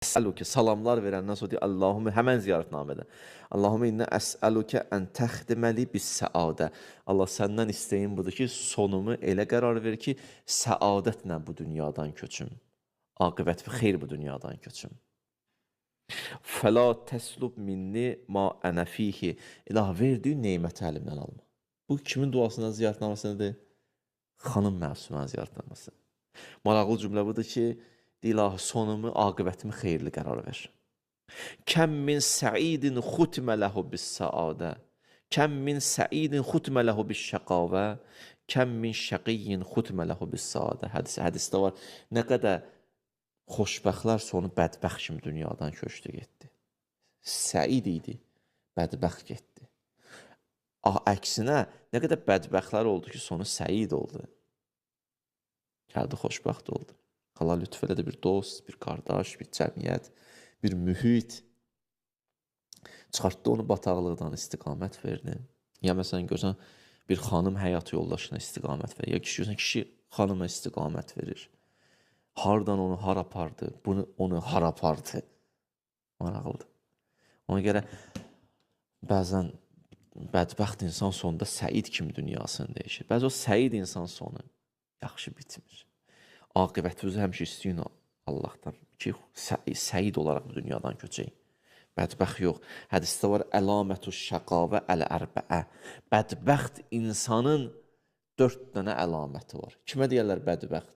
Əsəluke salamlar verəndən sonra deyir Allahumma həmən ziyarətnamədə. Allahumma inna əsəluke ən təxdiməli bis səadə. Allah səndən istəyim budur ki, sonumu elə qərar ver ki, səadətlə bu dünyadan köçüm. Aqibət və xeyr bu dünyadan köçüm. Fəla təslub minni ma ənə fihi. İlah verdiyi neməti əlimdən alma. Bu kimin duasından ziyarətnaməsidir? Xanım Məsumə ziyarətnaməsi. Maraqlı cümlə budur ki, İlahi sonumu, aqibətimi xeyirli qərar ver. Kəm min səidin xutmə ləhu bis səadə. Kəm min səidin xutmə ləhu bis şəqavə. Kəm min şəqiyyin xutmə ləhu bis səadə. Hədisdə var. Nə qədər xoşbəxtlər sonu bədbəxt kimi dünyadan köçdü getdi. Səid idi, bədbəxt getdi. Əksinə, nə qədər bədbəxtlər oldu ki, sonu səid oldu. Gəldi, xoşbəxt oldu. Allah lütf elədi bir dost, bir qardaş, bir cəmiyyət, bir mühit. Çıxartdı onu bataqlıqdan istiqamət verdi. Ya məsələn, görsən, bir xanım həyat yoldaşına istiqamət verir. Ya kişi görsən, kişi xanıma istiqamət verir. Hardan onu har apardı, bunu onu har apardı. Maraqlıdır. Ona görə bəzən bədbəxt insan sonunda səid kimi dünyasını dəyişir. Bəzən o səid insan sonu yaxşı bitmir. Aqibətimizi həmişə istəyin Allahdan ki, səid olaraq bu dünyadan köçək. Bədbəxt yox. Hədisdə var, əlamətü şəqavə əl-ərbəə. Bədbəxt insanın 4 dənə əlaməti var. Kimə deyərlər bədbəxt?